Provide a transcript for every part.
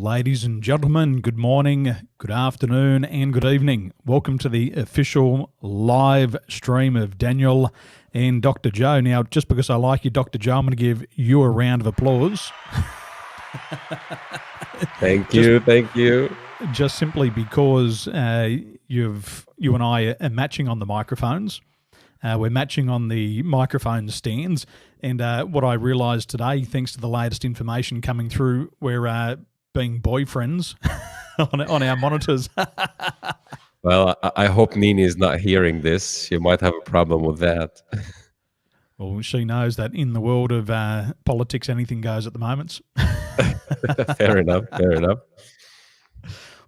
Ladies and gentlemen, good morning, good afternoon, and good evening. Welcome to the official live stream of Daniel and Dr. Joe. Now, just because I like you, Dr. Joe, I'm going to give you a round of applause. Thank you. Just simply because you and I are matching on the microphones. We're matching on the microphone stands. And what I realised today, thanks to the latest information coming through, we're being boyfriends on our monitors. Well, I hope Nini is not hearing this. She might have a problem with that. Well, she knows that in the world of politics, anything goes at the moment. Fair enough.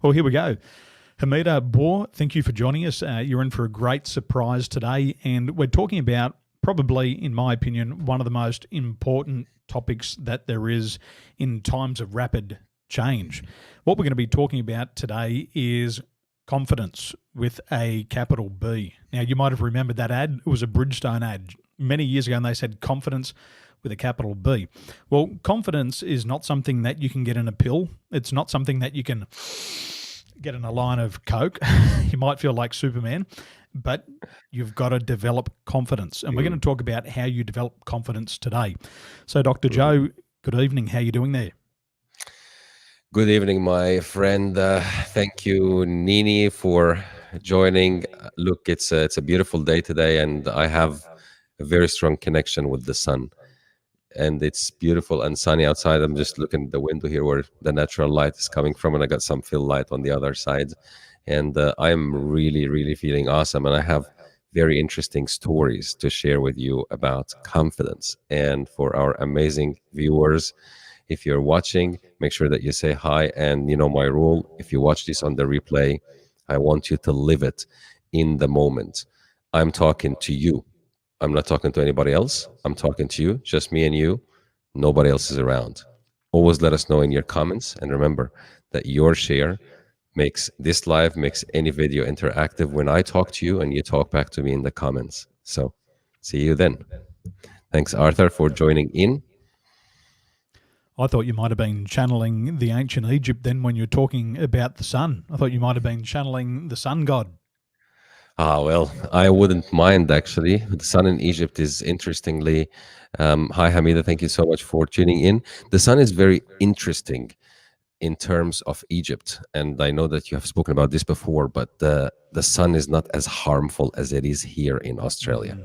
Well, here we go. Hamida Bohr, thank you for joining us. You're in for a great surprise today, and we're talking about probably, in my opinion, one of the most important topics that there is in times of rapid change. What we're going to be talking about today is confidence with a capital B. Now, you might have remembered that ad. It was a Bridgestone ad many years ago, and they said confidence with a capital B. Well, confidence is not something that you can get in a pill. It's not something that you can get in a line of Coke. You might feel like Superman, but you've got to develop confidence. And we're going to talk about how you develop confidence today. So, Dr. Joe, good evening. How are you doing there? Good evening, my friend. Thank you, Nini, for joining. Look, it's a beautiful day today, and I have a very strong connection with the sun. And it's beautiful and sunny outside. I'm just looking at the window here where the natural light is coming from, and I got some fill light on the other side. And I'm really feeling awesome. And I have very interesting stories to share with you about confidence. And for our amazing viewers, if you're watching, make sure that you say hi. And you know my rule, if you watch this on the replay, I want you to live it in the moment. I'm talking to you. I'm not talking to anybody else. I'm talking to you, just me and you. Nobody else is around. Always let us know in your comments. And remember that your share makes this live, makes any video interactive when I talk to you and you talk back to me in the comments. So see you then. Thanks, Arthur, for joining in. I thought you might have been channeling the ancient Egypt then when you're talking about the sun. I thought you might have been channeling the sun god. Well, I wouldn't mind actually. The sun in Egypt is interestingly, hi Hamida, thank you so much for tuning in. The sun is very interesting in terms of Egypt. And I know that you have spoken about this before, but the sun is not as harmful as it is here in Australia.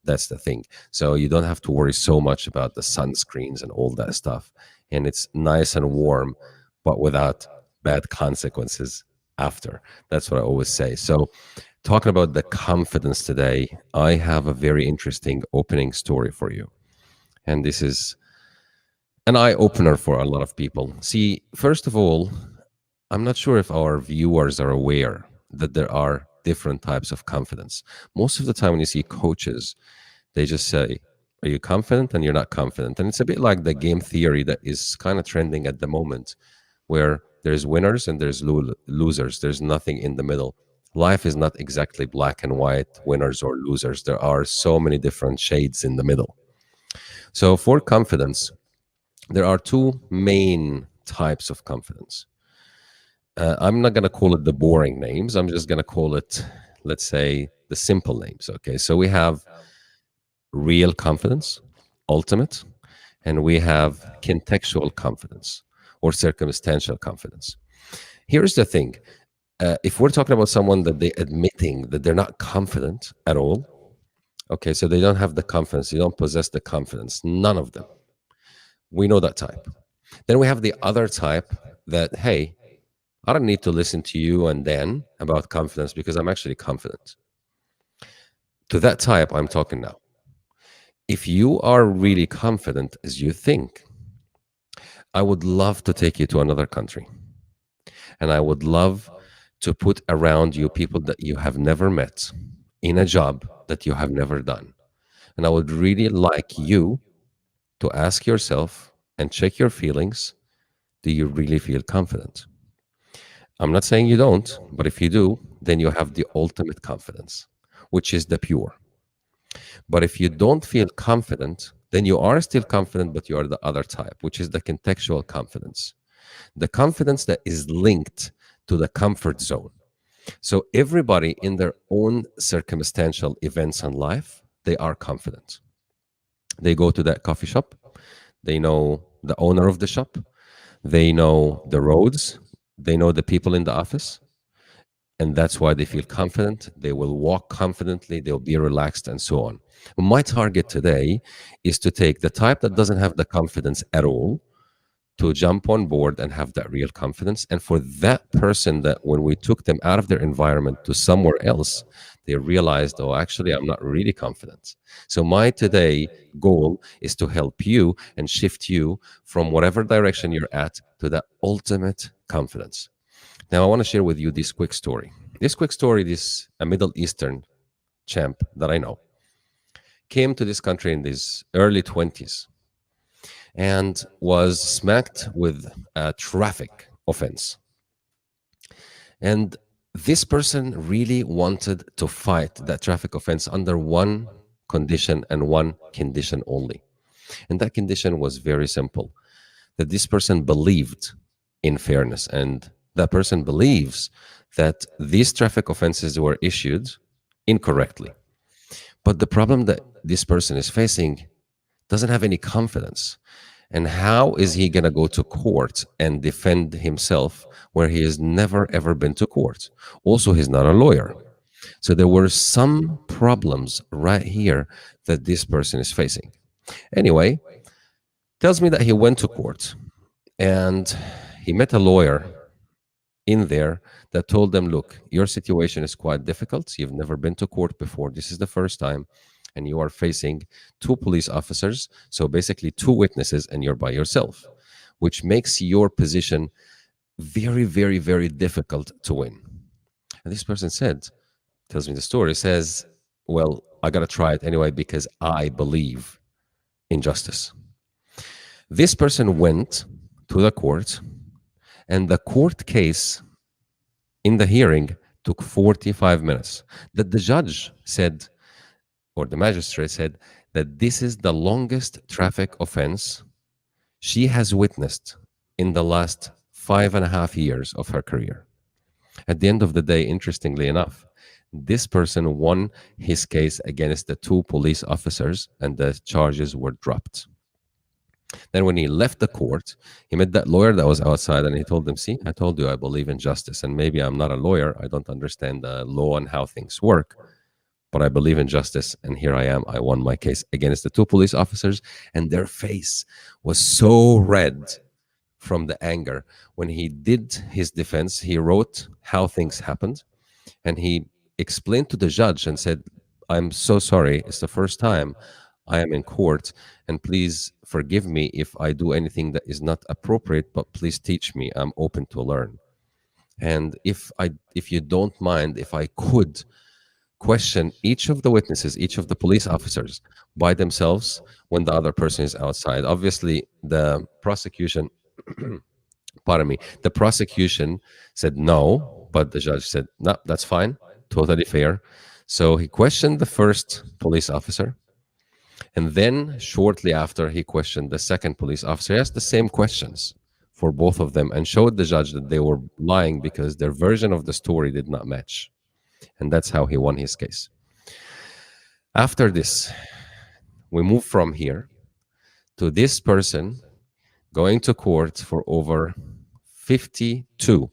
That's the thing. So you don't have to worry so much about the sunscreens and all that stuff. And it's nice and warm, but without bad consequences after. That's what I always say. So talking about the confidence today, I have a very interesting opening story for you. And this is an eye-opener for a lot of people. See, first of all, I'm not sure if our viewers are aware that there are different types of confidence. Most of the time when you see coaches, they just say, are you confident? And you're not confident. And it's a bit like the game theory that is kind of trending at the moment, where there's winners and there's losers. There's nothing in the middle. Life is not exactly black and white, winners or losers. There are so many different shades in the middle. So for confidence, there are two main types of confidence. I'm not going to call it the boring names. I'm just going to call it, let's say, the simple names. Okay, so we have real confidence, ultimate, and we have contextual confidence or circumstantial confidence. Here's the thing. If we're talking about someone that they're admitting that they're not confident at all, okay, so they don't have the confidence, they don't possess the confidence, none of them. We know that type. Then we have the other type that, hey, I don't need to listen to you and Dan about confidence because I'm actually confident. To that type, I'm talking now. If you are really confident as you think, I would love to take you to another country. And I would love to put around you people that you have never met in a job that you have never done. And I would really like you to ask yourself and check your feelings. Do you really feel confident? I'm not saying you don't, but if you do, then you have the ultimate confidence, which is the pure. But if you don't feel confident, then you are still confident, but you are the other type, which is the contextual confidence. The confidence that is linked to the comfort zone. So everybody in their own circumstantial events in life, they are confident. They go to that coffee shop, they know the owner of the shop, they know the roads, they know the people in the office, and that's why they feel confident. They will walk confidently, they'll be relaxed, and so on. My target today is to take the type that doesn't have the confidence at all to jump on board and have that real confidence. And for that person, that when we took them out of their environment to somewhere else, they realized, oh, actually, I'm not really confident. So my today goal is to help you and shift you from whatever direction you're at to the ultimate confidence. Now, I want to share with you this quick story. This quick story, this a Middle Eastern champ that I know came to this country in his early 20s and was smacked with a traffic offense. And this person really wanted to fight that traffic offense under one condition and one condition only. And that condition was very simple, that this person believed in fairness. And that person believes that these traffic offenses were issued incorrectly. But the problem that this person is facing doesn't have any confidence. And how is he going to go to court and defend himself where he has never ever been to court? Also, he's not a lawyer. So there were some problems right here that this person is facing. Anyway, tells me that he went to court and he met a lawyer in there that told them, look, your situation is quite difficult. You've never been to court before. This is the first time. And you are facing two police officers. So basically, two witnesses, and you're by yourself, which makes your position very, very, very difficult to win. And this person said, tells me the story, says, well, I got to try it anyway because I believe in justice. This person went to the court, and the court case in the hearing took 45 minutes. That the judge said, or the magistrate said, that this is the longest traffic offense she has witnessed in the last 5.5 years of her career. At the end of the day, interestingly enough, this person won his case against the two police officers and the charges were dropped. Then when he left the court, he met that lawyer that was outside and he told him, see, I told you I believe in justice, and maybe I'm not a lawyer, I don't understand the law and how things work, but I believe in justice, and here I am. I won my case against the two police officers, and their face was so red from the anger. When he did his defense, he wrote how things happened, and he explained to the judge and said, I'm so sorry. It's the first time I am in court, and please forgive me if I do anything that is not appropriate, but please teach me. I'm open to learn. And if you don't mind, if I could question each of the witnesses, each of the police officers by themselves when the other person is outside. Obviously, the prosecution, pardon me, the prosecution said no, but the judge said, no, that's fine, totally fair. So he questioned the first police officer. And then shortly after, he questioned the second police officer. He asked the same questions for both of them and showed the judge that they were lying because their version of the story did not match. And that's how he won his case. After this, we move from here to this person going to court for over 52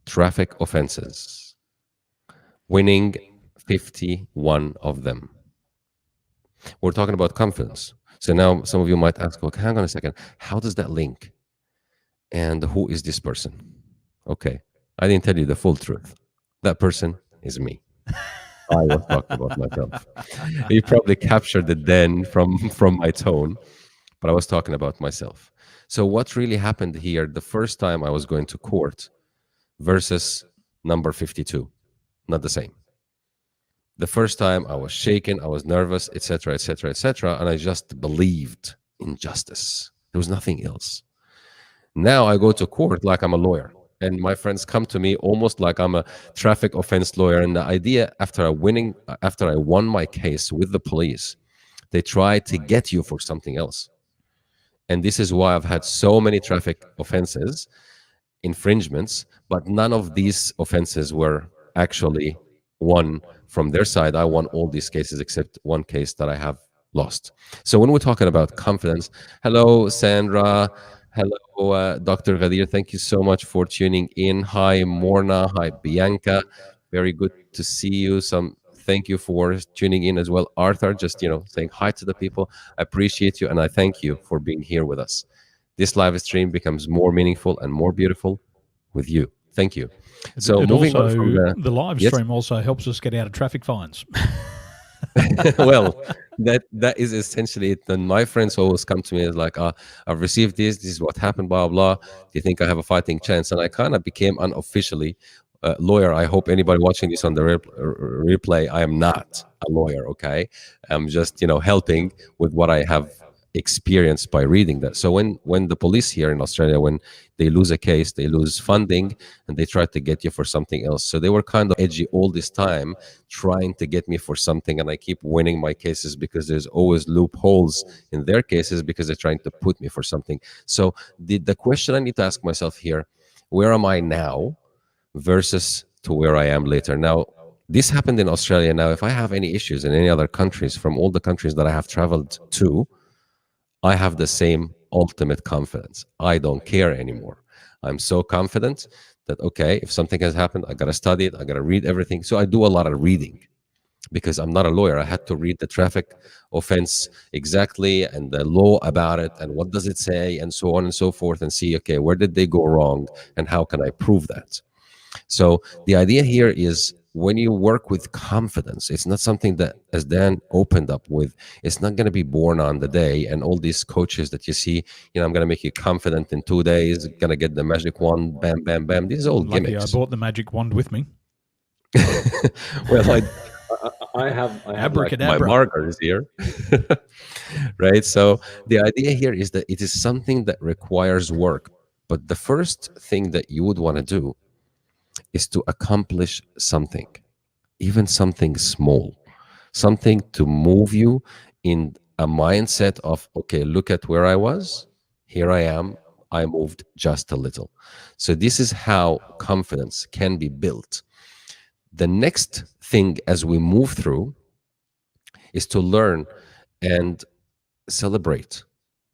traffic offenses, winning 51 of them. We're talking about confidence. So now some of you might ask, okay, hang on a second, how does that link? And who is this person? Okay, I didn't tell you the full truth. That person is me. I was talking about myself. You probably captured it then from my tone, but I was talking about myself. So what really happened here the first time I was going to court versus number 52? Not the same. The first time I was shaken, I was nervous, etc., etc., etc., and I just believed in justice. There was nothing else. Now I go to court like I'm a lawyer, and my friends come to me almost like I'm a traffic offense lawyer. And the idea, after I won my case with the police, they try to get you for something else. And this is why I've had so many traffic offenses, infringements, but none of these offenses were actually won from their side. I won all these cases except one case that I have lost. So when we're talking about confidence, hello, Sandra. Hello, Dr. Ghadir. Thank you so much for tuning in. Hi, Morna. Hi, Bianca. Very good to see you. Thank you for tuning in as well. Arthur, just saying hi to the people. I appreciate you and I thank you for being here with us. This live stream becomes more meaningful and more beautiful with you. Thank you. So It moving on from also, the live yes. stream also helps us get out of traffic fines. Well, that is essentially it. And my friends always come to me as like, I've received this is what happened, blah blah. Do you think I have a fighting chance? And I kind of became unofficially a lawyer. I hope anybody watching this on the replay, I am not a lawyer, okay? I'm just helping with what I have experienced by reading that. So when the police here in Australia, when they lose a case, they lose funding, and they try to get you for something else. So they were kind of edgy all this time, trying to get me for something, and I keep winning my cases because there's always loopholes in their cases because they're trying to put me for something. So the question I need to ask myself here, where am I now versus to where I am later? Now, this happened in Australia. Now, if I have any issues in any other countries, from all the countries that I have traveled to, I have the same ultimate confidence. I don't care anymore. I'm so confident that, okay, if something has happened, I got to study it, I got to read everything. So I do a lot of reading because I'm not a lawyer. I had to read the traffic offense exactly and the law about it and what does it say and so on and so forth and see, okay, where did they go wrong and how can I prove that? So the idea here is when you work with confidence, it's not something that, as Dan opened up with, it's not going to be born on the day. And all these coaches that you see, I'm going to make you confident in 2 days, going to get the magic wand, bam, bam, bam. These are all Lucky gimmicks. I brought the magic wand with me. Well, I have like my markers here, right? So the idea here is that it is something that requires work. But the first thing that you would want to do is to accomplish something, even something small, something to move you in a mindset of, okay, look at where I was, here I am, I moved just a little. So this is how confidence can be built. The next thing as we move through is to learn and celebrate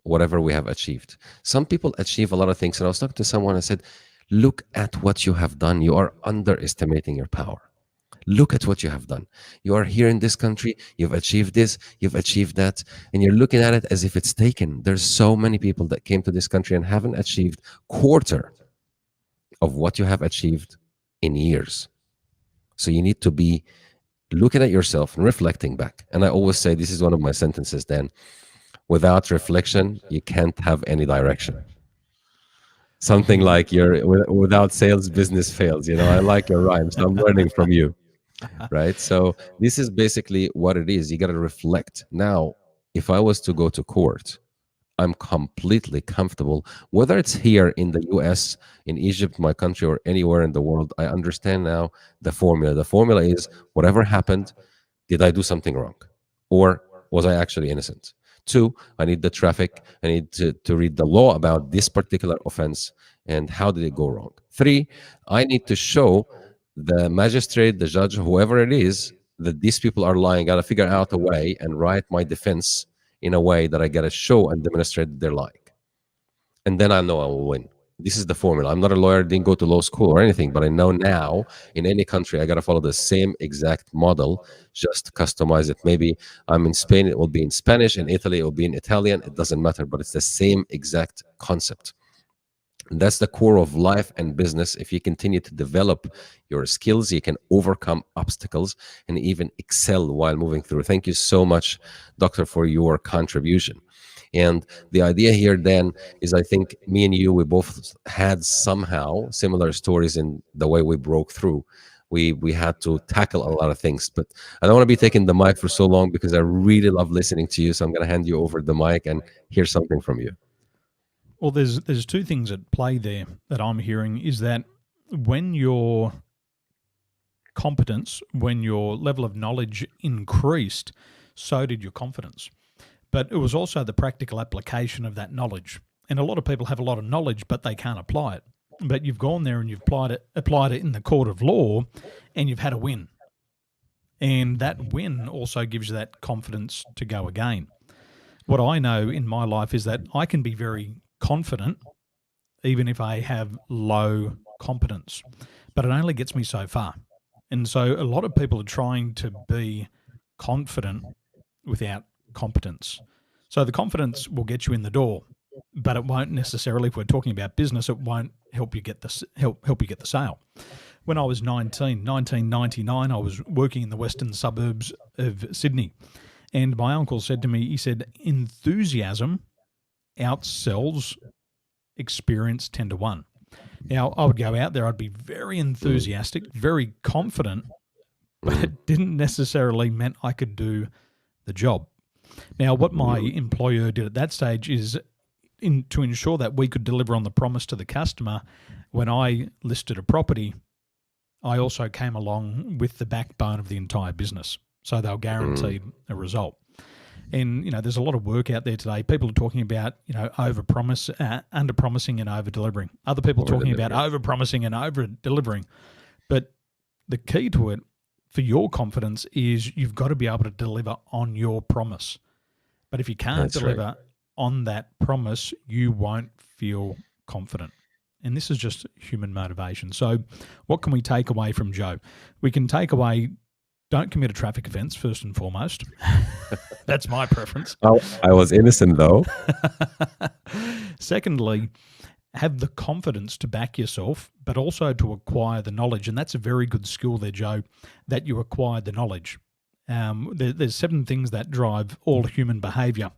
whatever we have achieved. Some people achieve a lot of things. And I was talking to someone, I said, look at what you have done. You are underestimating your power. Look at what you have done. You are here in this country, you've achieved this, you've achieved that, and you're looking at it as if it's taken. There's so many people that came to this country and haven't achieved quarter of what you have achieved in years. So you need to be looking at yourself and reflecting back. And I always say, this is one of my sentences, Dan, without reflection, you can't have any direction. Something like without sales, business fails. I like your rhymes. So I'm learning from you. Right? So this is basically what it is. You got to reflect. Now, if I was to go to court, I'm completely comfortable, whether it's here in the US, in Egypt, my country, or anywhere in the world. I understand now the formula. The formula is whatever happened, did I do something wrong? Or was I actually innocent? 2, I need the traffic. I need to read the law about this particular offense and how did it go wrong. 3, I need to show the magistrate, the judge, whoever it is, that these people are lying. Got to figure out a way and write my defense in a way that I got to show and demonstrate that they're lying. And then I know I will win. This is the formula. I'm not a lawyer, didn't go to law school or anything, but I know now in any country, I got to follow the same exact model, just customize it. Maybe I'm in Spain, it will be in Spanish. In Italy, it will be in Italian. It doesn't matter, but it's the same exact concept. And that's the core of life and business. If you continue to develop your skills, you can overcome obstacles and even excel while moving through. Thank you so much, Doctor, for your contribution. And the idea here then is, I think me and you, we both had somehow similar stories in the way we broke through. We had to tackle a lot of things, but I don't want to be taking the mic for so long because I really love listening to you. So I'm going to hand you over the mic and hear something from you. Well, there's 2 things at play there that I'm hearing, is that when your competence, when your level of knowledge increased, so did your confidence. but it was also the practical application of that knowledge. And a lot of people have a lot of knowledge, but they can't apply it. But you've gone there and you've applied it in the court of law, and you've had a win. And that win also gives you that confidence to go again. What I know in my life is that I can be very confident even if I have low competence, but it only gets me so far. And so a lot of people are trying to be confident without competence. So the confidence will get you in the door, but it won't necessarily, if we're talking about business, it won't help you get the sale. When I was 1999, I was working in the western suburbs of Sydney. And my uncle said to me, he said, enthusiasm outsells experience 10 to 1. Now, I would go out there, I'd be very enthusiastic, very confident, but it didn't necessarily mean I could do the job. Now, what my employer did at that stage is to ensure that we could deliver on the promise to the customer. When I listed a property, I also came along with the backbone of the entire business. So they'll guarantee a result. And, there's a lot of work out there today. People are talking about, under-promising and over-delivering. Other people talking about over-promising and over-delivering. But the key to it for your confidence is you've got to be able to deliver on your promise. But if you can't deliver on that promise, you won't feel confident. And this is just human motivation. So what can we take away from Joe? We can take away, don't commit a traffic offence, first and foremost. That's my preference. Oh, I was innocent, though. Secondly, have the confidence to back yourself, but also to acquire the knowledge. And that's a very good skill there, Joe, that you acquired the knowledge. There's 7 things that drive all human behaviour.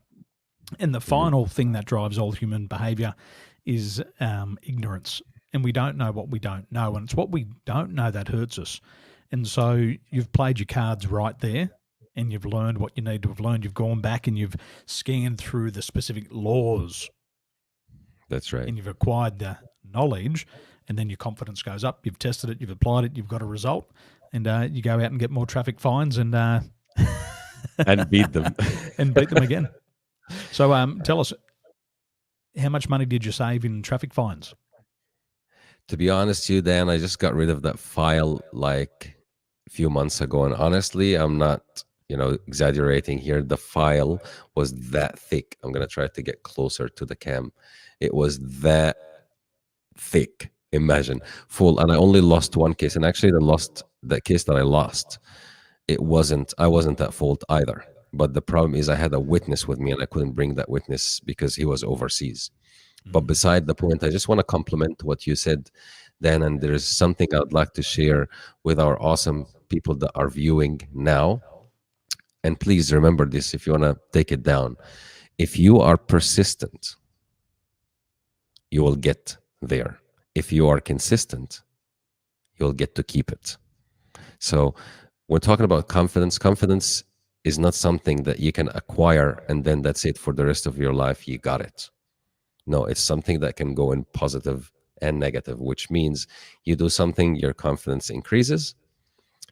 And the final thing that drives all human behaviour is ignorance. And we don't know what we don't know. And it's what we don't know that hurts us. And so you've played your cards right there, and you've learned what you need to have learned. You've gone back and you've scanned through the specific laws. That's right. And you've acquired the knowledge, and then your confidence goes up. You've tested it, you've applied it, you've got a result, and you go out and get more traffic fines and and beat them. And beat them again. So tell us, how much money did you save in traffic fines? To be honest with you, Dan, I just got rid of that file like a few months ago. And honestly, I'm not, exaggerating here. The file was that thick. I'm going to try to get closer to the cam. It was that thick. Imagine, full. And I only lost one case. And actually, the case that I lost, I wasn't at fault either. But the problem is I had a witness with me, and I couldn't bring that witness because he was overseas. But beside the point, I just want to compliment what you said, Dan, and there's something I'd like to share with our awesome people that are viewing now. And please remember this if you want to take it down. If you are persistent, you will get there. If you are consistent, you'll get to keep it. So we're talking about confidence. Confidence is not something that you can acquire and then that's it for the rest of your life. You got it. No, it's something that can go in positive and negative, which means you do something, your confidence increases.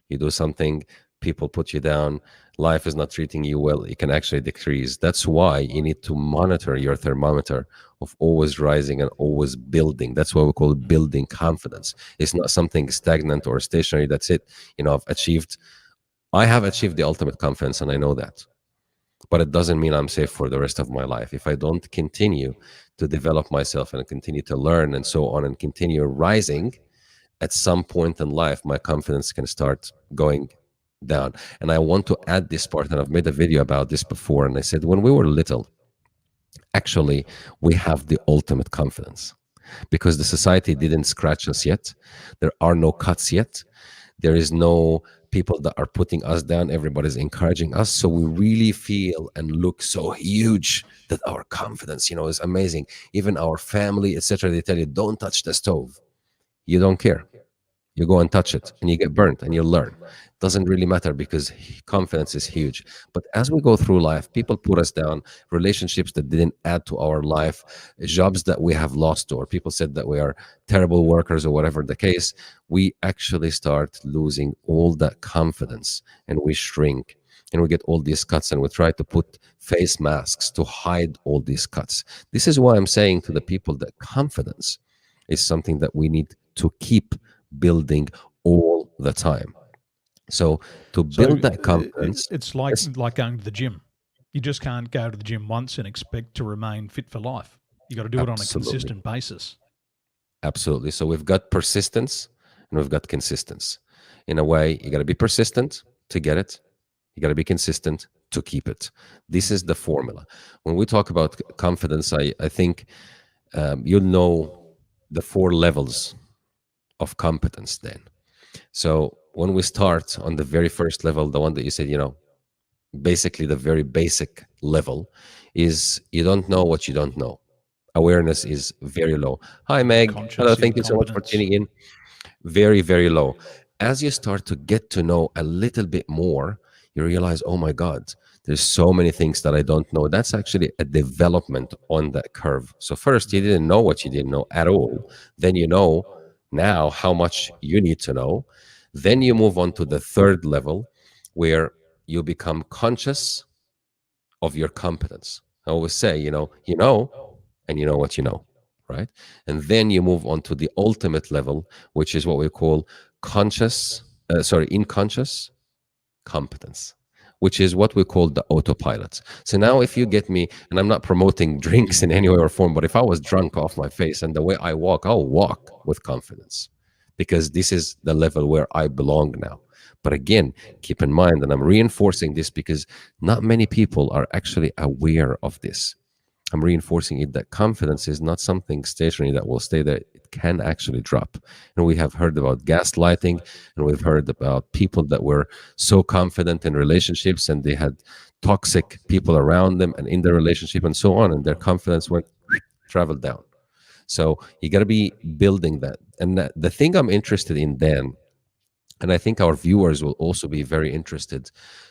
You do something, people put you down, life is not treating you well, it can actually decrease. That's why you need to monitor your thermometer of always rising and always building. That's what we call building confidence. It's not something stagnant or stationary. That's it. I have achieved the ultimate confidence, and I know that. But it doesn't mean I'm safe for the rest of my life. If I don't continue to develop myself and continue to learn and so on and continue rising, at some point in life, my confidence can start going down. And I want to add this part, and I've made a video about this before, and I said when we were little, actually, we have the ultimate confidence because the society didn't scratch us yet. There are no cuts yet. There is no people that are putting us down. Everybody's encouraging us. So we really feel and look so huge that our confidence, is amazing. Even our family, etc., they tell you, don't touch the stove. You don't care. You go and touch it and you get burnt and you learn. Doesn't really matter because confidence is huge. But as we go through life, people put us down, relationships that didn't add to our life, jobs that we have lost, or people said that we are terrible workers or whatever the case, we actually start losing all that confidence and we shrink. and we get all these cuts, and we try to put face masks to hide all these cuts. This is why I'm saying to the people that confidence is something that we need to keep building all the time. So to So build that confidence, it's yes, like going to the gym. You just can't go to the gym once and expect to remain fit for life. You got to do it on a absolutely. consistent basis. Absolutely. So we've got persistence and we've got consistency. In a way, you got to be persistent to get it. You got to be consistent to keep it. This is the formula. When we talk about confidence, I think you'll know the four levels of competence then. So when we start on the very first level, the one that you said, basically the very basic level is you don't know what you don't know. Awareness is very low. Hi, Meg. Hello. Conscious Thank you so much for incompetence. tuning in. Very, very low. As you start to get to know a little bit more, you realize, oh my God, there's so many things that I don't know. That's actually a development on that curve. So first, you didn't know what you didn't know at all. Then you know now how much you need to know. Then you move on to the third level where you become conscious of your competence. I always say, and you know what you know, right? And then you move on to the ultimate level, which is what we call unconscious competence, which is what we call the autopilot. So now, if you get me, and I'm not promoting drinks in any way or form, but if I was drunk off my face and the way I walk, I'll walk with confidence because this is the level where I belong now. But again, keep in mind, and I'm reinforcing this because not many people are actually aware of this. I'm reinforcing it that confidence is not something stationary that will stay there. It can actually drop. And we have heard about gaslighting, and we've heard about people that were so confident in relationships and they had toxic people around them and in their relationship and so on, and their confidence went traveled down. So you got to be building that. And the thing I'm interested in then, and I think our viewers will also be very interested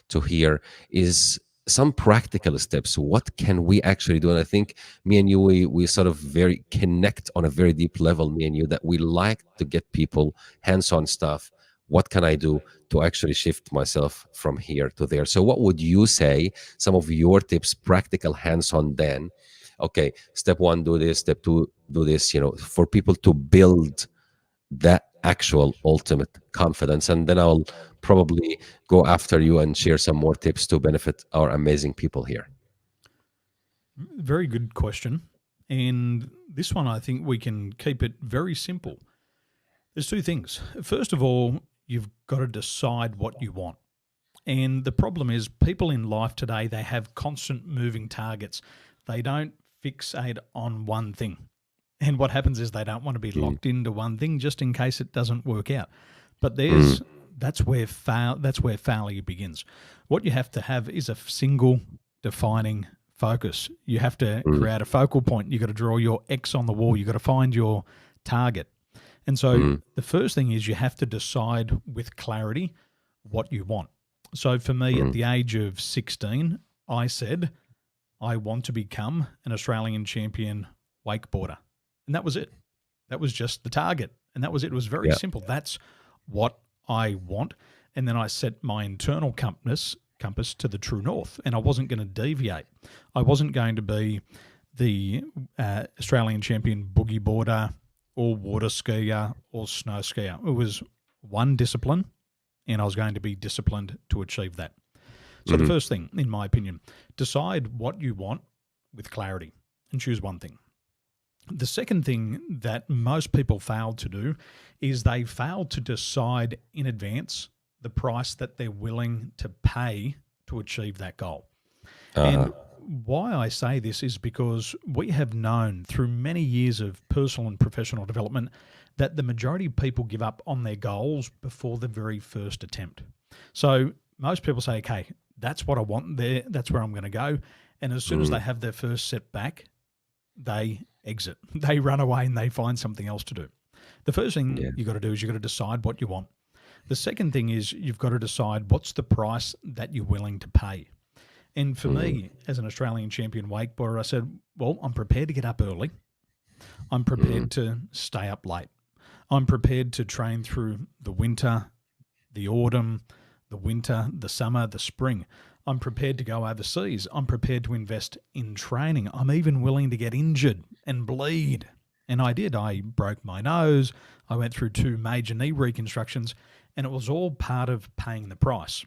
to hear, is some practical steps. What can we actually do? And I think me and you, we sort of very connect on a very deep level, me and you, that we like to get people hands-on stuff. What can I do to actually shift myself from here to there? So what would you say, some of your tips, practical hands-on then? Okay, step one, do this. Step two, do this, for people to build that actual ultimate confidence. And then I'll probably go after you and share some more tips to benefit our amazing people here. Very good question. And this one, I think we can keep it very simple. There's two things. First of all, you've got to decide what you want. And the problem is, people in life today, they have constant moving targets. They don't fixate on one thing. And what happens is they don't want to be Mm, locked into one thing just in case it doesn't work out. But mm, that's where failure begins. What you have to have is a single defining focus. You have to mm, create a focal point. You got to draw your X on the wall. You got to find your target. And so mm, the first thing is you have to decide with clarity what you want. So for me, at mm. the age of 16, I said, I want to become an Australian champion wakeboarder. And that was it. That was just the target. And that was it. It was very Yeah. simple. That's what I want. And then I set my internal compass to the true north. And I wasn't going to deviate. I wasn't going to be the Australian champion boogie boarder or water skier or snow skier. It was one discipline, and I was going to be disciplined to achieve that. So the Hmm. first thing, in my opinion, decide what you want with clarity and choose one thing. The second thing that most people fail to do is they fail to decide in advance the price that they're willing to pay to achieve that goal. Uh-huh. And why I say this is because we have known through many years of personal and professional development that the majority of people give up on their goals before the very first attempt. So most people say, okay, that's what I want there, that's where I'm going to go. And as soon as they Mm, have their first setback, they exit. They run away and they find something else to do. The first thing yeah. you got to do is you got to decide what you want. The second thing is you've got to decide what's the price that you're willing to pay. And for Mm, me, as an Australian champion wakeboarder, I said, well, I'm prepared to get up early. I'm mm, prepared to stay up late. I'm prepared to train through the winter, the autumn, the winter, the summer, the spring. I'm prepared to go overseas. I'm prepared to invest in training. I'm even willing to get injured and bleed. And I did. I broke my nose. I went through 2 major knee reconstructions, and it was all part of paying the price.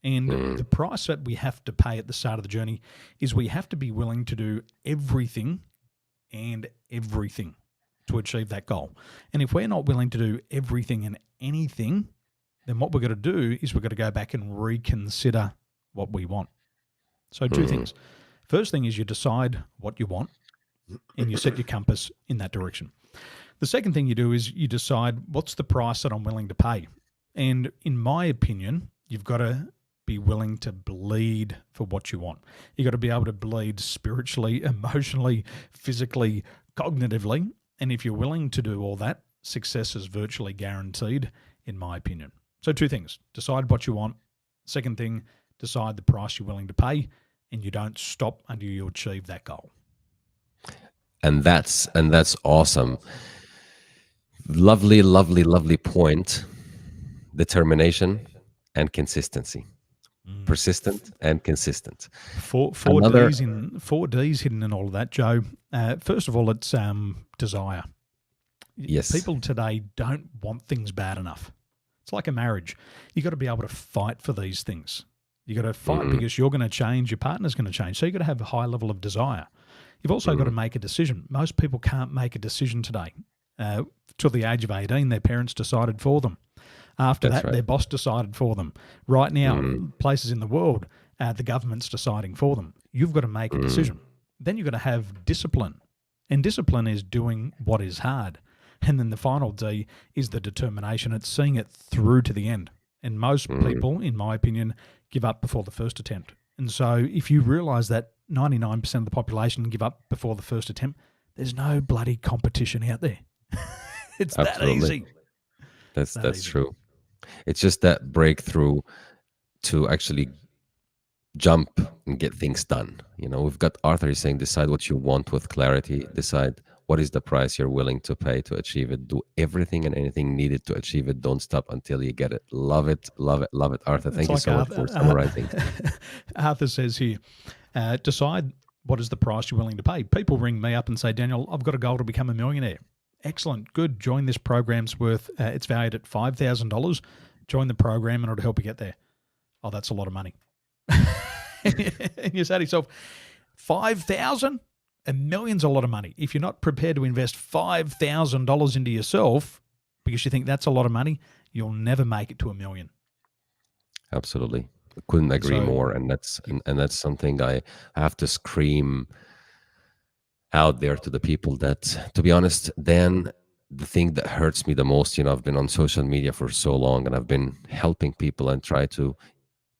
And the price that we have to pay at the start of the journey is we have to be willing to do everything and everything to achieve that goal. And if we're not willing to do everything and anything, then what we're going to do is we're going to go back and reconsider what we want. So 2 things. First thing is you decide what you want and you set your compass in that direction. The second thing you do is you decide what's the price that I'm willing to pay. And in my opinion, you've got to be willing to bleed for what you want. You've got to be able to bleed spiritually, emotionally, physically, cognitively. And if you're willing to do all that, success is virtually guaranteed, in my opinion. So 2 things. Decide what you want. Second thing, decide the price you're willing to pay, and you don't stop until you achieve that goal. And that's awesome. Lovely, lovely, lovely point. Determination and consistency. Persistent and consistent. Four Ds hidden in all of that, Joe. First of all, it's desire. Yes. People today don't want things bad enough. It's like a marriage. You got to be able to fight for these things. You got to fight because you're going to change, your partner's going to change. So you got to have a high level of desire. You've also got to make a decision. Most people can't make a decision today. Till the age of 18, their parents decided for them. After that, their boss decided for them. Right now, places in the world, the government's deciding for them. You've got to make a decision. Then you've got to have discipline. And discipline is doing what is hard. And then the final D is the determination. It's seeing it through to the end. And most people, in my opinion, give up before the first attempt. And so if you realize that 99% of the population give up before the first attempt, there's no bloody competition out there. It's Absolutely. that easy. That's easy. true. It's just that breakthrough to actually jump and get things done. You know, we've got Arthur is saying, decide what you want with clarity, decide what is the price you're willing to pay to achieve it, do everything and anything needed to achieve it, don't stop until you get it. Love it, love it, love it. Arthur, thank you so much for summarizing. Arthur says here, decide what is the price you're willing to pay. People ring me up and say, Daniel, I've got a goal to become a millionaire. Excellent, good. Join this program's worth, it's valued at $5,000. Join the program and it'll help you get there. Oh, that's a lot of money. And you say to yourself, 5,000? A million's a lot of money. If you're not prepared to invest $5,000 into yourself because you think that's a lot of money, you'll never make it to $1 million. Absolutely. I couldn't agree more. And that's something I have to scream out there to the people that, to be honest, Dan, the thing that hurts me the most, you know, I've been on social media for so long and I've been helping people and try to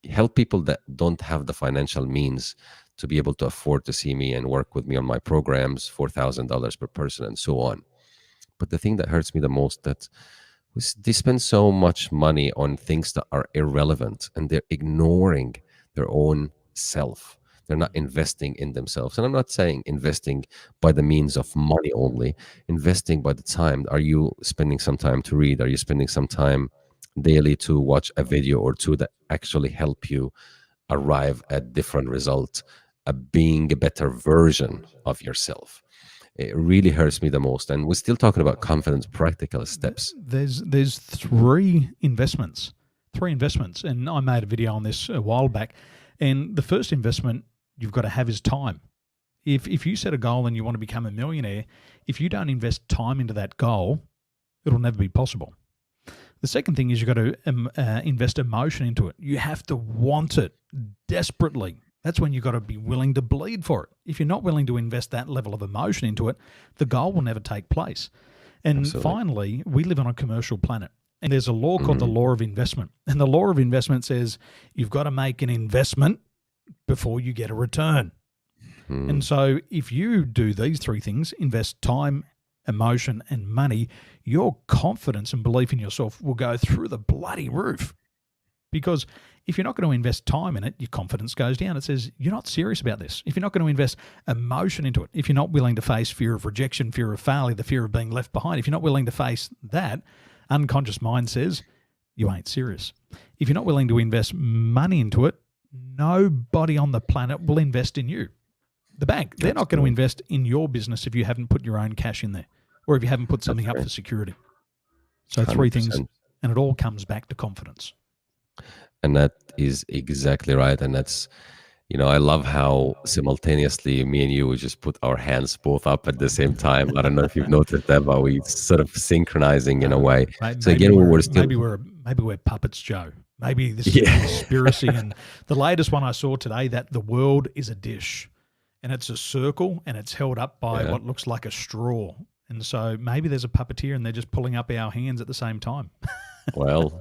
help people that don't have the financial means to be able to afford to see me and work with me on my programs, $4,000 per person and so on. But the thing that hurts me the most, that they spend so much money on things that are irrelevant and they're ignoring their own self. They're not investing in themselves. And I'm not saying investing by the means of money only, investing by the time. Are you spending some time to read? Are you spending some time daily to watch a video or two that actually help you arrive at different results, being a better version of yourself? It really hurts me the most. And we're still talking about confidence, practical steps. There's three investments, and I made a video on this a while back. And the first investment you've got to have is time. If you set a goal and you want to become a millionaire, if you don't invest time into that goal, it'll never be possible. The second thing is you've got to invest emotion into it. You have to want it desperately. That's when you've got to be willing to bleed for it. If you're not willing to invest that level of emotion into it, the goal will never take place. And Absolutely. Finally, we live on a commercial planet. And there's a law called the law of investment. And the law of investment says you've got to make an investment before you get a return. And so if you do these three things, invest time, emotion, and money, your confidence and belief in yourself will go through the bloody roof. Because if you're not going to invest time in it, your confidence goes down. It says you're not serious about this. If you're not going to invest emotion into it, if you're not willing to face fear of rejection, fear of failure, the fear of being left behind, if you're not willing to face that, unconscious mind says you ain't serious. If you're not willing to invest money into it, nobody on the planet will invest in you. The bank, they're not going to Absolutely. invest in your business if you haven't put your own cash in there or if you haven't put That's something up right. for security. So, three things, 100%. and it all comes back to confidence. And that is exactly right. And that's, I love how simultaneously me and you, we just put our hands both up at the same time. I don't know if you've noticed that, but we sort of synchronizing in a way. So Maybe again, we we're were still, maybe we're puppets, Joe. Maybe this is a yeah, conspiracy. And the latest one I saw today, that the world is a dish, and it's a circle, and it's held up by yeah. what looks like a straw. And so maybe there's a puppeteer, and they're just pulling up our hands at the same time. Well,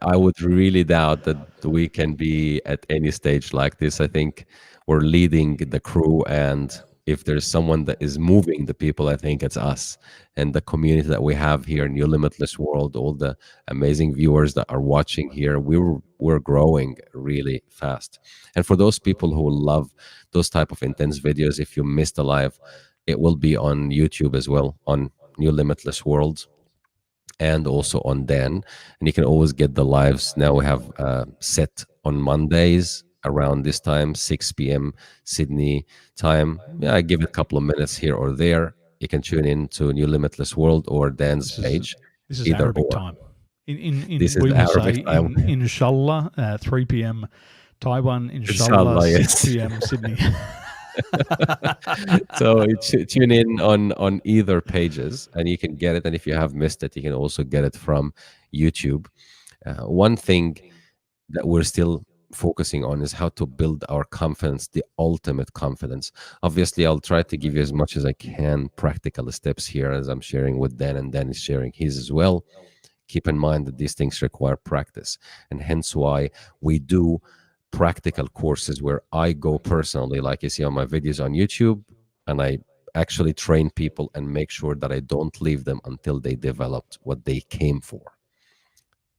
I would really doubt that we can be at any stage like this. I think we're leading the crew, and if there's someone that is moving the people, I think it's us and the community that we have here in New Limitless World. All the amazing viewers that are watching here, we're growing really fast. And for those people who love those type of intense videos, if you missed the live, it will be on YouTube as well on New Limitless World and also on Dan. And you can always get the lives. Now we have set on Mondays around this time, 6 p.m. Sydney time. Yeah, I give it a couple of minutes here or there. You can tune in to New Limitless World or Dan's This is page, this is either Arabic or. time. This is We will say Arabic time. in inshallah 3 p.m. Taiwan, inshallah Inshallah, 6 yes. p.m. Sydney. So tune in on either pages and you can get it. And if you have missed it, you can also get it from YouTube. One thing that we're still focusing on is how to build our confidence, the ultimate confidence. Obviously, I'll try to give you as much as I can practical steps here as I'm sharing with Dan, and Dan is sharing his as well. Keep in mind that these things require practice, and hence why we do practical courses where I go personally, like you see on my videos on YouTube, and I actually train people and make sure that I don't leave them until they developed what they came for.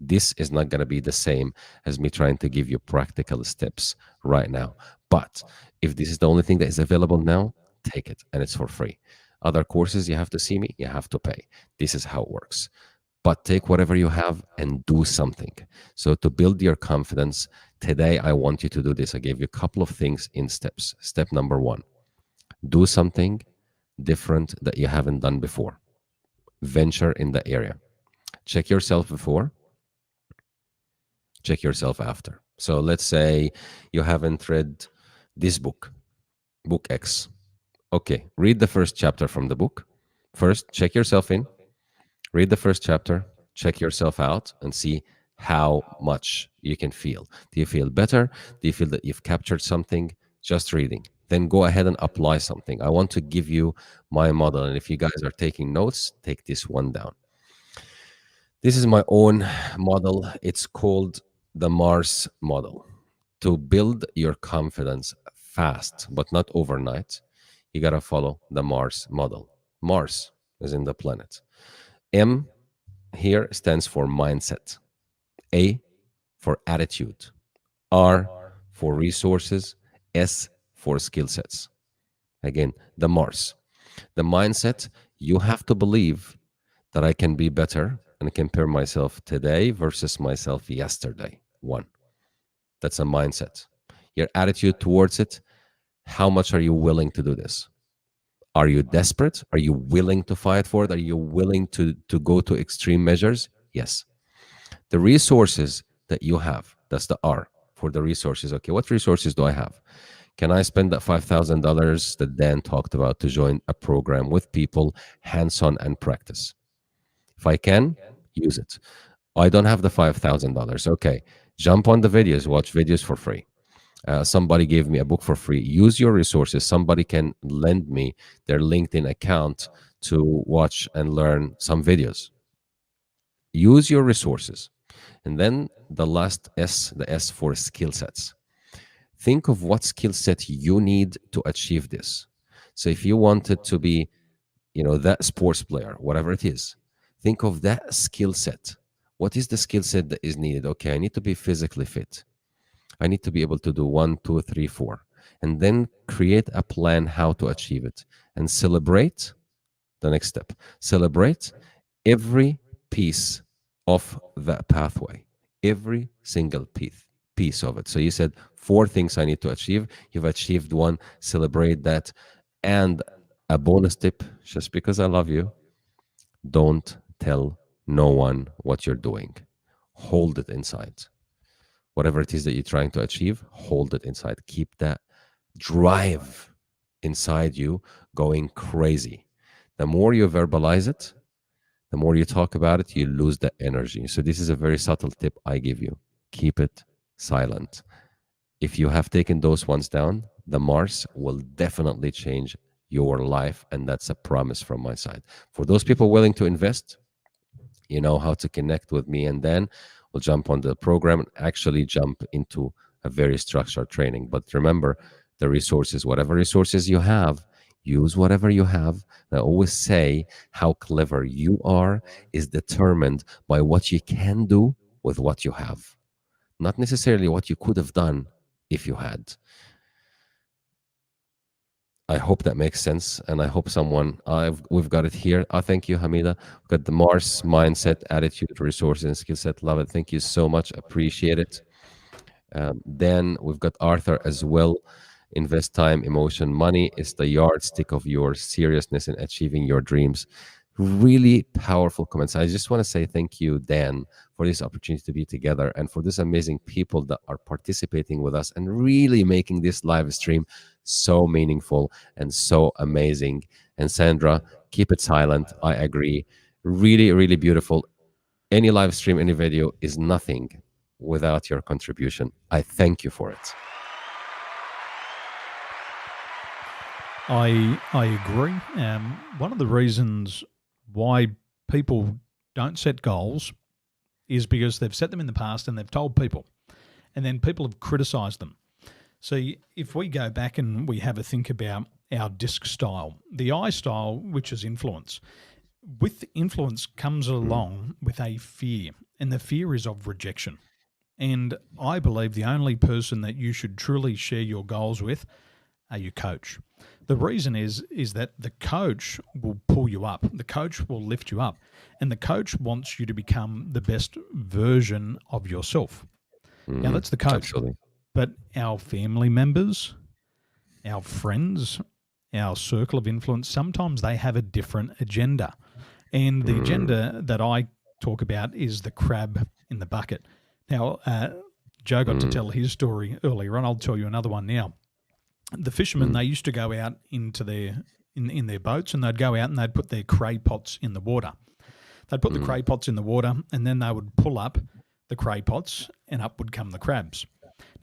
This is not going to be the same as me trying to give you practical steps right now. But if this is the only thing that is available now, take it and it's for free. Other courses, you have to see me, you have to pay. This is how it works. But take whatever you have and do something. So, to build your confidence, today I want you to do this. I gave you a couple of things in steps. Step number one, do something different that you haven't done before. Venture in the area. Check yourself before, check yourself after. So let's say you haven't read this book, book X. Okay, read the first chapter from the book. First, check yourself in, read the first chapter, check yourself out, and see how much you can feel. Do you feel better? Do you feel that you've captured something? Just reading. Then go ahead and apply something. I want to give you my model. And if you guys are taking notes, take this one down. This is my own model. It's called the Mars model. To build your confidence fast, but not overnight, you got to follow the Mars model. Mars is in the planet. M here stands for mindset. A for attitude. R for resources. S for skill sets. Again, the Mars. The mindset, you have to believe that I can be better and compare myself today versus myself yesterday. One, that's a mindset. Your attitude towards it, how much are you willing to do this? Are you desperate? Are you willing to fight for it? Are you willing to go to extreme measures? Yes. The resources that you have, that's the R for the resources. Okay, what resources do I have? Can I spend that $5,000 that Dan talked about to join a program with people, hands on and practice? If I can, use it. I don't have the $5,000. Okay, jump on the videos, watch videos for free. Somebody gave me a book for free. Use your resources. Somebody can lend me their LinkedIn account to watch and learn some videos. Use your resources. And then the last S, the S for skill sets. Think of what skill set you need to achieve this. So if you wanted to be, that sports player, whatever it is, think of that skill set. What is the skill set that is needed? Okay, I need to be physically fit. I need to be able to do 1, 2, 3, 4, and then create a plan how to achieve it and celebrate the next step. Celebrate every piece of that pathway, every single piece of it. So you said four things I need to achieve. You've achieved one. Celebrate that. And a bonus tip, just because I love you, don't tell no one what you're doing. Hold it inside. Whatever it is that you're trying to achieve, hold it inside. Keep that drive inside you going crazy. The more you verbalize it, the more you talk about it, you lose the energy. So this is a very subtle tip I give you. Keep it silent. If you have taken those ones down, the Mars will definitely change your life. And that's a promise from my side. For those people willing to invest, you know how to connect with me, and then we'll jump on the program and actually jump into a very structured training. But remember, the resources, whatever resources you have, use whatever you have. I always say how clever you are is determined by what you can do with what you have, not necessarily what you could have done if you had. I hope that makes sense, and I hope someone we've got it here. Thank you, Hamida. We've got the Mars mindset, attitude, resources, and skill set. Love it. Thank you so much. Appreciate it. Then we've got Arthur as well. Invest time, emotion, money is the yardstick of your seriousness in achieving your dreams. Really powerful comments. I just want to say thank you, Dan, for this opportunity to be together and for these amazing people that are participating with us and really making this live stream so meaningful and so amazing. And Sandra, keep it silent. I agree. Really, really beautiful. Any live stream, any video is nothing without your contribution. I thank you for it. I agree. One of the reasons why people don't set goals is because they've set them in the past and they've told people, and then people have criticized them. So if we go back and we have a think about our disc style, the I style, which is influence, with influence comes along with a fear, and the fear is of rejection. And I believe the only person that you should truly share your goals with are your coach. The reason is that the coach will pull you up. The coach will lift you up. And the coach wants you to become the best version of yourself. Now, that's the coach. Absolutely. But our family members, our friends, our circle of influence, sometimes they have a different agenda. And the agenda that I talk about is the crab in the bucket. Now, Joe got to tell his story earlier on. I'll tell you another one now. The fishermen, they used to go out into in their boats, and they'd go out and they'd put their cray pots in the water. They'd put the cray pots in the water, and then they would pull up the cray pots, and up would come the crabs.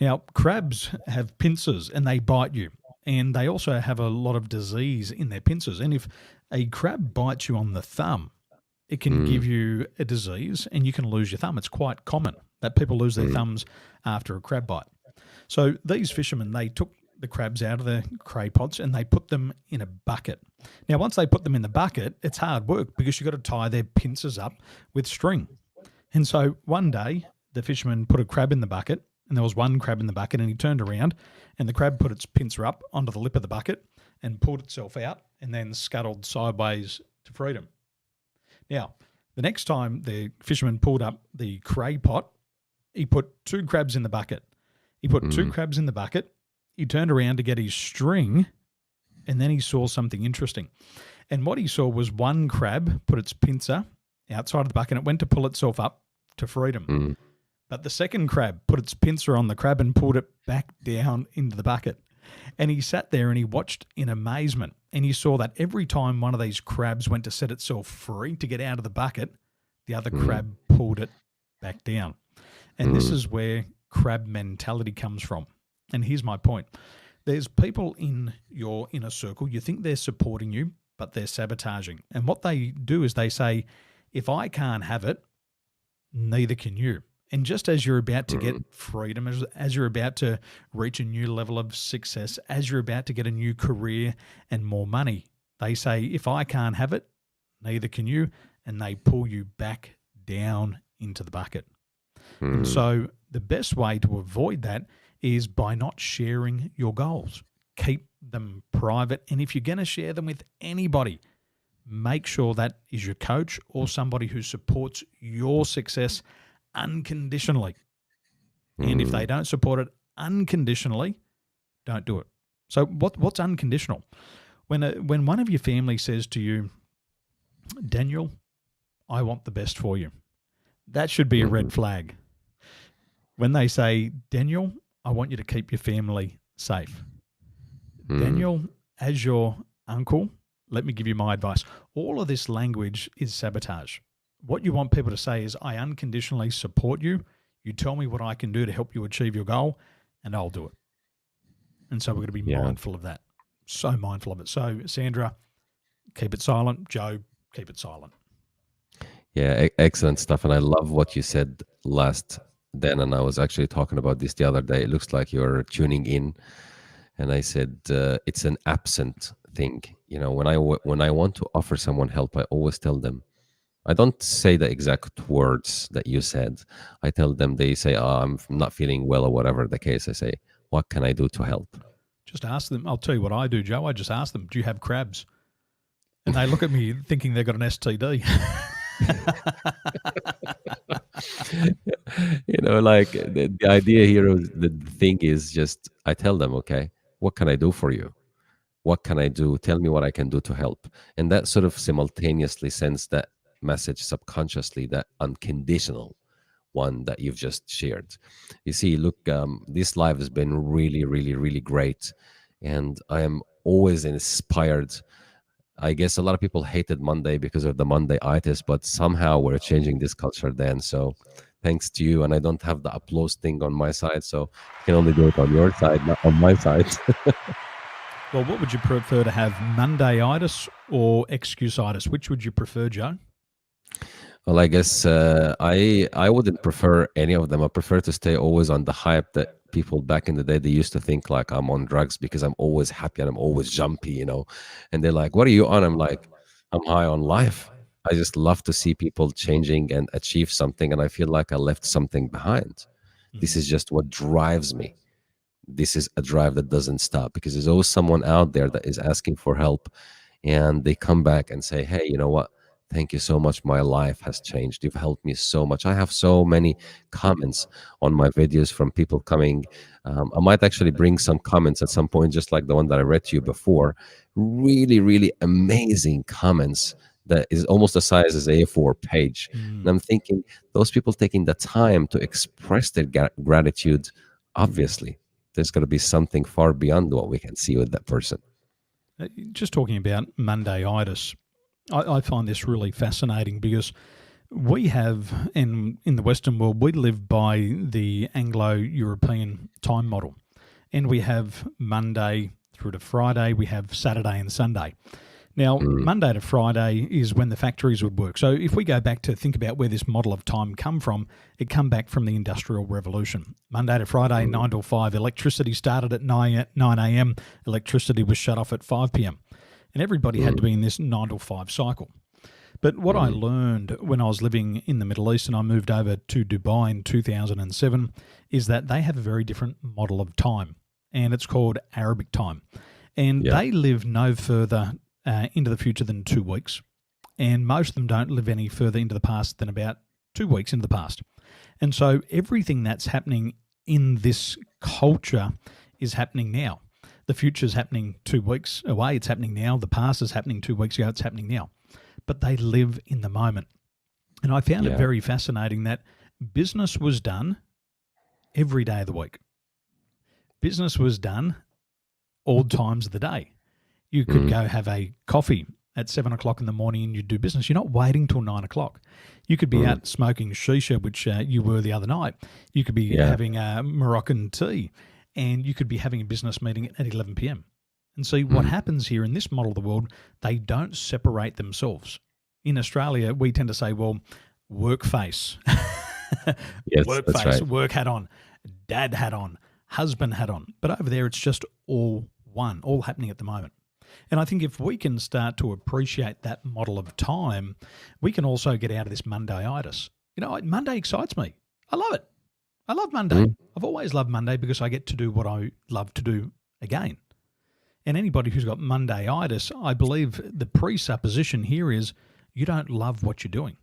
Now, crabs have pincers, and they bite you, and they also have a lot of disease in their pincers. And if a crab bites you on the thumb, it can give you a disease, and you can lose your thumb. It's quite common that people lose their thumbs after a crab bite. So these fishermen, they took the crabs out of the cray pots and they put them in a bucket. Now, once they put them in the bucket, it's hard work because you've got to tie their pincers up with string. And so one day, the fisherman put a crab in the bucket, and there was one crab in the bucket, and he turned around, and the crab put its pincer up onto the lip of the bucket and pulled itself out and then scuttled sideways to freedom. Now, the next time the fisherman pulled up the cray pot, he put two crabs in the bucket. He put two crabs in the bucket. He turned around to get his string, and then he saw something interesting. And what he saw was one crab put its pincer outside of the bucket, and it went to pull itself up to freedom. But the second crab put its pincer on the crab and pulled it back down into the bucket. And he sat there and he watched in amazement, and he saw that every time one of these crabs went to set itself free to get out of the bucket, the other crab pulled it back down. And this is where crab mentality comes from. And here's my point. There's people in your inner circle, you think they're supporting you, but they're sabotaging. And what they do is they say, if I can't have it, neither can you. And just as you're about to get freedom, as you're about to reach a new level of success, as you're about to get a new career and more money, they say, if I can't have it, neither can you. And they pull you back down into the bucket. And so the best way to avoid that is by not sharing your goals. Keep them private. And if you're going to share them with anybody, make sure that is your coach or somebody who supports your success unconditionally. And if they don't support it unconditionally, don't do it. So what's unconditional? When one of your family says to you, Daniel, I want the best for you, that should be a red flag. When they say, Daniel, I want you to keep your family safe. Daniel, as your uncle, let me give you my advice. All of this language is sabotage. What you want people to say is, I unconditionally support you. You tell me what I can do to help you achieve your goal, and I'll do it. And so we're going to be mindful of that. So mindful of it. So, Sandra, keep it silent. Joe, keep it silent. Yeah, excellent stuff. And I love what you said last then. And I was actually talking about this the other day. It looks like you're tuning in. And I said, it's an absent thing. You know, when I want to offer someone help, I always tell them, I don't say the exact words that you said. I tell them, they say, oh, I'm not feeling well or whatever the case. I say, what can I do to help? Just ask them. I'll tell you what I do, Joe. I just ask them, do you have crabs? And they look at me thinking they've got an STD. You know, like the idea here, the thing is just, I tell them, okay, what can I do for you? What can I do? Tell me what I can do to help. And that sort of simultaneously sends that message subconsciously, that unconditional one that you've just shared. You see, look, this live has been really, really, really great. And I am always inspired. I guess a lot of people hated Monday because of the Monday-itis, but somehow we're changing this culture then. So thanks to you. And I don't have the applause thing on my side, so I can only do it on your side, not on my side. Well, what would you prefer to have, Monday-itis or excuse-itis? Which would you prefer, Joe? Well, I guess I wouldn't prefer any of them. I prefer to stay always on the hype that people back in the day, they used to think like I'm on drugs because I'm always happy and I'm always jumpy, you know. And they're like, what are you on? I'm like, I'm high on life. I just love to see people changing and achieve something. And I feel like I left something behind. This is just what drives me. This is a drive that doesn't stop, because there's always someone out there that is asking for help, and they come back and say, hey, you know what? Thank you so much. My life has changed. You've helped me so much. I have so many comments on my videos from people coming. I might actually bring some comments at some point, just like the one that I read to you before. Really, really amazing comments that is almost the size as A4 page. And I'm thinking, those people taking the time to express their gratitude, obviously, there's got to be something far beyond what we can see with that person. Just talking about Monday-itis, I find this really fascinating, because we have, in the Western world, we live by the Anglo-European time model. And we have Monday through to Friday, we have Saturday and Sunday. Now, Monday to Friday is when the factories would work. So if we go back to think about where this model of time come from, it come back from the Industrial Revolution. Monday to Friday, 9 till 5. Electricity started at 9 a.m. Electricity was shut off at 5 p.m. And everybody had to be in this 9 till 5 cycle. But what I learned when I was living in the Middle East and I moved over to Dubai in 2007 is that they have a very different model of time, and it's called Arabic time. And they live no further into the future than 2 weeks. And most of them don't live any further into the past than about 2 weeks into the past. And so everything that's happening in this culture is happening now. The future is happening 2 weeks away. It's happening now. The past is happening 2 weeks ago. It's happening now. But they live in the moment. And I found it very fascinating that business was done every day of the week. Business was done all times of the day. You could go have a coffee at 7 o'clock in the morning and you do business. You're not waiting till 9 o'clock. You could be out smoking shisha, which you were the other night. You could be having a Moroccan tea, and you could be having a business meeting at 11 p.m. And see, what happens here in this model of the world, they don't separate themselves. In Australia, we tend to say, well, work face. Yes, work that's face, right. work hat on, dad hat on, husband hat on. But over there, it's just all one, all happening at the moment. And I think if we can start to appreciate that model of time, we can also get out of this Monday-itis. You know, Monday excites me. I love it. I love Monday. I've always loved Monday because I get to do what I love to do again. And anybody who's got Mondayitis, I believe the presupposition here is you don't love what you're doing.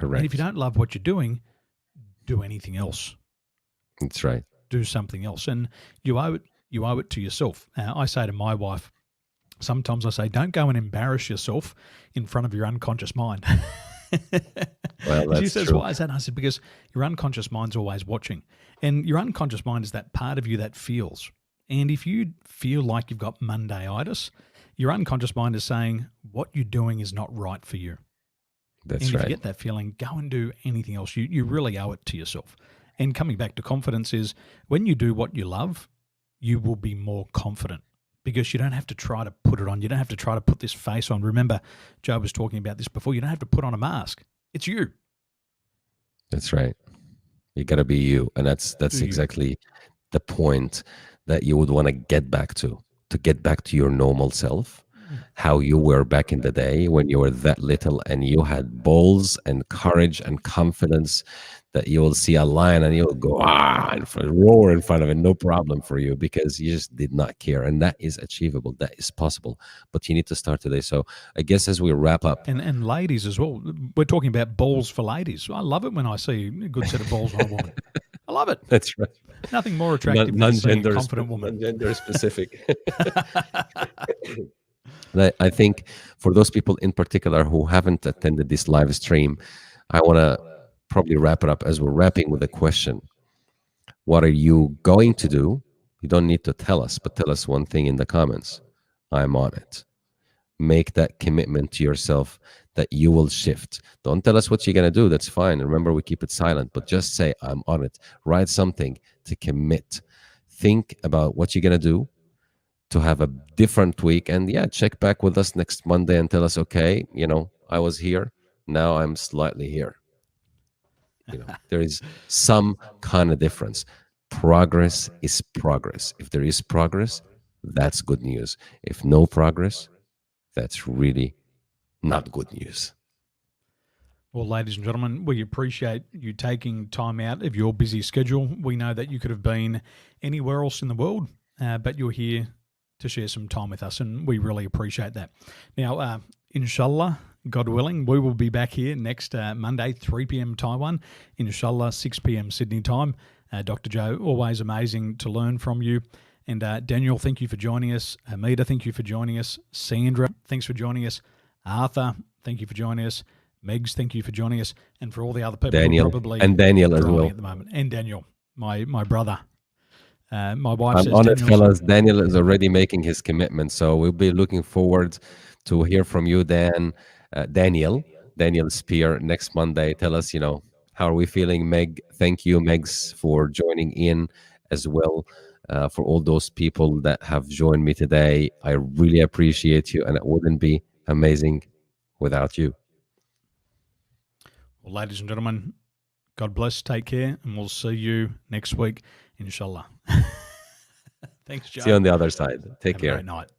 And if you Correct. don't love what you're doing, do anything else. That's right. Do something else. And you owe it to yourself. I say to my wife, sometimes I say, don't go and embarrass yourself in front of your unconscious mind. Well, She that's says, true. why is that? And I said, because your unconscious mind's always watching. And your unconscious mind is that part of you that feels. And if you feel like you've got Mondayitis, your unconscious mind is saying what you're doing is not right for you. That's And if you right. get that feeling, go and do anything else. You really owe it to yourself. And coming back to confidence is when you do what you love, you will be more confident because you don't have to try to put it on. You don't have to try to put this face on. Remember, Joe was talking about this before. You don't have to put on a mask. It's you. That's right. You got to be you, and that's Do you. exactly the point that you would want to get back to get back to your normal self, how you were back in the day when you were that little and you had balls and courage and confidence that you will see a lion and you'll go and roar in front of it, no problem for you because you just did not care. And that is achievable, that is possible, but you need to start today. So I guess as we wrap up, And ladies as well. We're talking about balls for ladies. I love it when I see a good set of balls on a woman. I love it. that's right. Nothing more attractive than seeing a confident woman. Non-gender specific. I think for those people in particular who haven't attended this live stream, I want to probably wrap it up as we're wrapping with a question. What are you going to do? You don't need to tell us, but tell us one thing in the comments. I'm on it. Make that commitment to yourself that you will shift. Don't tell us what you're going to do. That's fine. Remember, we keep it silent, but just say, I'm on it. Write something to commit. Think about what you're going to do to have a different week. And yeah, check back with us next Monday and tell us, okay, I was here. Now I'm slightly here. There is some kind of difference. Progress is progress. If there is progress, that's good news. If no progress, that's really not good news. Well, ladies and gentlemen, we appreciate you taking time out of your busy schedule. We know that you could have been anywhere else in the world, but you're here to share some time with us, and we really appreciate that. Now, inshallah, God willing, we will be back here next Monday, 3 p.m. Taiwan, inshallah, 6 p.m. Sydney time. Dr. Joe, always amazing to learn from you. And Daniel, thank you for joining us. Hamida, thank you for joining us. Sandra, thanks for joining us. Arthur, thank you for joining us. Megs, thank you for joining us. And for all the other people Daniel, who are probably and Daniel as driving well. at the moment. And Daniel, my brother. My wife I'm says on it, Daniel's fellas. Daniel is already making his commitment, so we'll be looking forward to hear from you, Daniel Spear, next Monday. Tell us, how are we feeling, Meg? Thank you, Megs, for joining in as well. For all those people that have joined me today, I really appreciate you, and it wouldn't be amazing without you. Well, ladies and gentlemen, God bless, take care, and we'll see you next week, inshallah. Thanks, Joe. See you on the other side. Take Have care. a great night.